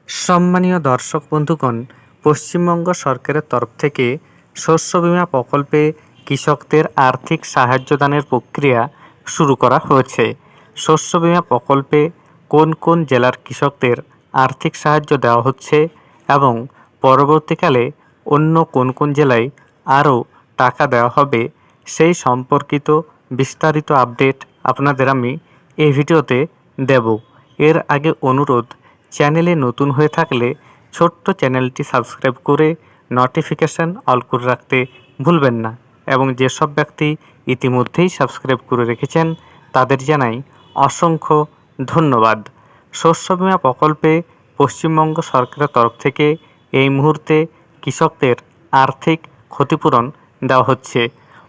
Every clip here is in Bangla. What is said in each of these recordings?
সম্মানীয় দর্শক বন্ধুগণ, পশ্চিমবঙ্গ সরকারের তরফ থেকে শস্য বীমা প্রকল্পে কৃষকদের আর্থিক সাহায্য দানের প্রক্রিয়া শুরু করা হয়েছে। শস্য বীমা প্রকল্পে কোন কোন জেলার কৃষকদের আর্থিক সাহায্য দেওয়া হচ্ছে এবং পরবর্তীকালে অন্য কোন কোন জেলায় আরও টাকা দেওয়া হবে, সেই সম্পর্কিত বিস্তারিত আপডেট আপনাদের আমি এই ভিডিওতে দেব। এর আগে অনুরোধ, চ্যানেলে নতুন হয়ে থাকলে ছোট্ট চ্যানেলটি সাবস্ক্রাইব করে নোটিফিকেশান অল করে রাখতে ভুলবেন না এবং যেসব ব্যক্তি ইতিমধ্যেই সাবস্ক্রাইব করে রেখেছেন তাদের জানাই অসংখ্য ধন্যবাদ। শস্য বীমা প্রকল্পে পশ্চিমবঙ্গ সরকারের তরফ থেকে এই মুহূর্তে কৃষকদের আর্থিক ক্ষতিপূরণ দেওয়া হচ্ছে।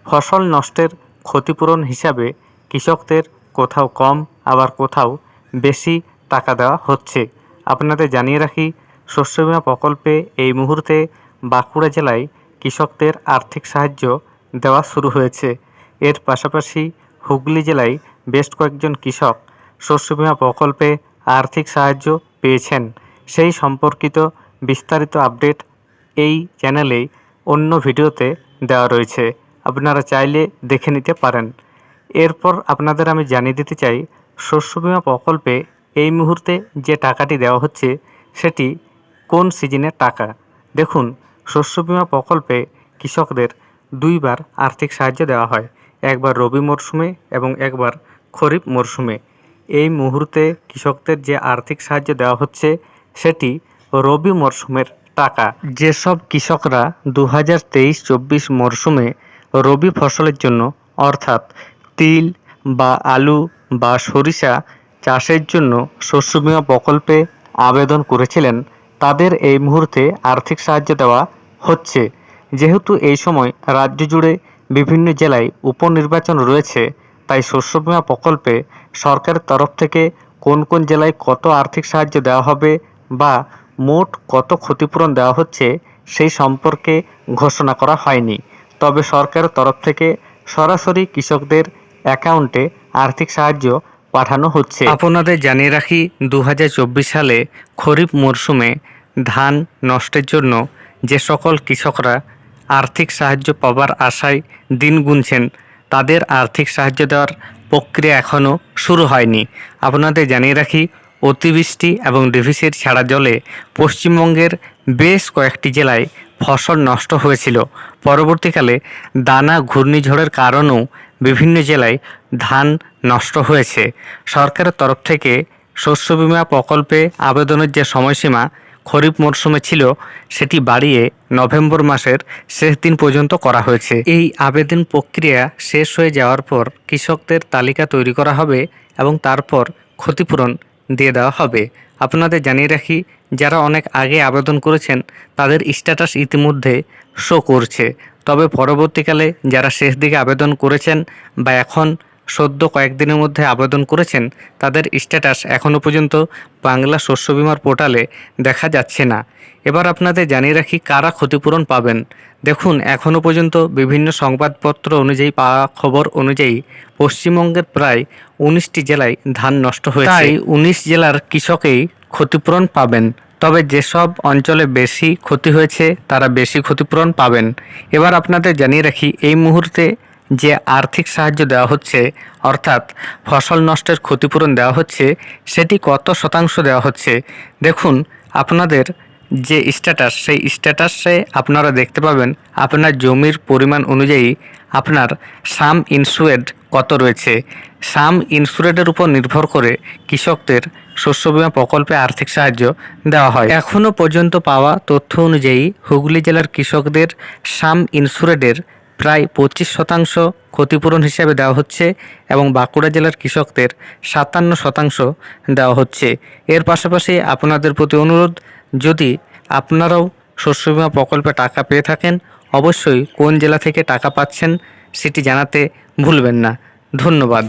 ফসল নষ্টের ক্ষতিপূরণ হিসাবে কৃষকদের কোথাও কম আবার কোথাও বেশি টাকা দেওয়া হচ্ছে। আপনাদের জানিয়ে রাখি, শস্য বীমা প্রকল্পে এই মুহূর্তে বাঁকুড়া জেলায় কৃষকদের আর্থিক সাহায্য দেওয়া শুরু হয়েছে। এর পাশাপাশি হুগলি জেলায় বেশ কয়েকজন কৃষক শস্য বীমা প্রকল্পে আর্থিক সাহায্য পেয়েছেন। সেই সম্পর্কিত বিস্তারিত আপডেট এই চ্যানেলেই অন্য ভিডিওতে দেওয়া রয়েছে, আপনারা চাইলে দেখে নিতে পারেন। এরপর আপনাদের আমি জানিয়ে দিতে চাই, শস্য বীমা প্রকল্পে এই মুহূর্তে যে টাকাটি দেওয়া হচ্ছে সেটি কোন সিজনের টাকা। দেখুন, শস্য বীমা প্রকল্পে কৃষকদের দুইবার আর্থিক সাহায্য দেওয়া হয়, একবার রবি মরশুমে এবং একবার খরিফ মরশুমে। এই মুহূর্তে কৃষকদের যে আর্থিক সাহায্য দেওয়া হচ্ছে সেটি রবি মরশুমের টাকা। যেসব কৃষকরা 2023-24 মরশুমে রবি ফসলের জন্য অর্থাৎ তিল বা আলু বা সরিষা চাষের জন্য শস্য বীমা প্রকল্পে আবেদন করেছিলেন, তাদের এই মুহূর্তে আর্থিক সাহায্য দেওয়া হচ্ছে। যেহেতু এই সময় রাজ্য জুড়ে বিভিন্ন জেলায় উপনির্বাচন রয়েছে, তাই শস্য বীমা প্রকল্পে সরকারের তরফ থেকে কোন কোন জেলায় কত আর্থিক সাহায্য দেওয়া হবে বা মোট কত ক্ষতিপূরণ দেওয়া হচ্ছে সেই সম্পর্কে ঘোষণা করা হয়নি। তবে সরকারের তরফ থেকে সরাসরি কৃষকদের অ্যাকাউন্টে আর্থিক সাহায্য পাঠানো হচ্ছে। আপনাদের জানিয়ে রাখি, 2024 সালে খরিফ মরশুমে ধান নষ্টের জন্য যে সকল কৃষকরা আর্থিক সাহায্য পাবার আশায় দিন গুনছেন, তাদের আর্থিক সাহায্য দেওয়ার প্রক্রিয়া এখনও শুরু হয়নি। আপনাদের জানিয়ে রাখি, অতিবৃষ্টি এবং ডিভিসির ছাড়া জলে পশ্চিমবঙ্গের বেশ কয়েকটি জেলায় ফসল নষ্ট হয়েছিল। পরবর্তীকালে দানা ঘূর্ণিঝড়ের কারণেও বিভিন্ন জেলায় ধান নষ্ট হয়েছে। সরকারের তরফ থেকে শস্য বীমা প্রকল্পে আবেদনের যে সময়সীমা খরিফ মরশুমে ছিল সেটি বাড়িয়ে নভেম্বর মাসের শেষ দিন পর্যন্ত করা হয়েছে। এই আবেদন প্রক্রিয়া শেষ হয়ে যাওয়ার পর কৃষকদের তালিকা তৈরি করা হবে এবং তারপর ক্ষতিপূরণ দিয়ে দেওয়া হবে। আপনাদের জানিয়ে রাখি, যারা অনেক আগে আবেদন করেছেন তাদের স্ট্যাটাস ইতিমধ্যে শো করছে, তবে পরবর্তীকালে যারা শেষ দিকে আবেদন করেছেন বা এখন সদ্য কয়েকদিনের মধ্যে আবেদন করেছেন, তাদের স্ট্যাটাস এখনও পর্যন্ত বাংলা শস্য বীমার পোর্টালে দেখা যাচ্ছে না। এবার আপনাদের জানিয়ে রাখি কারা ক্ষতিপূরণ পাবেন। দেখুন, এখনও পর্যন্ত বিভিন্ন সংবাদপত্র অনুযায়ী পাওয়া খবর অনুযায়ী পশ্চিমবঙ্গের প্রায় 19টি জেলায় ধান নষ্ট হয়েছে, তাই 19 জেলার কৃষকেই ক্ষতিপূরণ পাবেন। তবে যেসব অঞ্চলে বেশি ক্ষতি হয়েছে তারা বেশি ক্ষতিপূরণ পাবেন। এবার আপনাদের জানিয়ে রাখি, এই মুহূর্তে যে আর্থিক সাহায্য দেওয়া হচ্ছে অর্থাৎ ফসল নষ্টের ক্ষতিপূরণ দেওয়া হচ্ছে সেটি কত শতাংশ দেওয়া হচ্ছে। দেখুন, আপনাদের যে স্ট্যাটাস, সেই স্ট্যাটাসে আপনারা দেখতে পাবেন আপনার জমির পরিমাণ অনুযায়ী আপনার সাম ইনস্যুরেড কত রয়েছে। সাম ইনস্যুরেডের উপর নির্ভর করে কৃষকদের শস্য বীমা প্রকল্পে আর্থিক সাহায্য দেওয়া হয়। এখনও পর্যন্ত পাওয়া তথ্য অনুযায়ী হুগলি জেলার কৃষকদের সাম ইনস্যুরেডের প্রায় 25% ক্ষতিপূরণ হিসাবে দেওয়া হচ্ছে এবং বাঁকুড়া জেলার কৃষকদের 57% দেওয়া হচ্ছে। এর পাশাপাশি আপনাদের প্রতি অনুরোধ, যদি আপনারাও শস্য বীমা প্রকল্পে টাকা পেয়ে থাকেন, অবশ্যই কোন জেলা থেকে টাকা পাচ্ছেন সেটি জানাতে ভুলবেন না। ধন্যবাদ।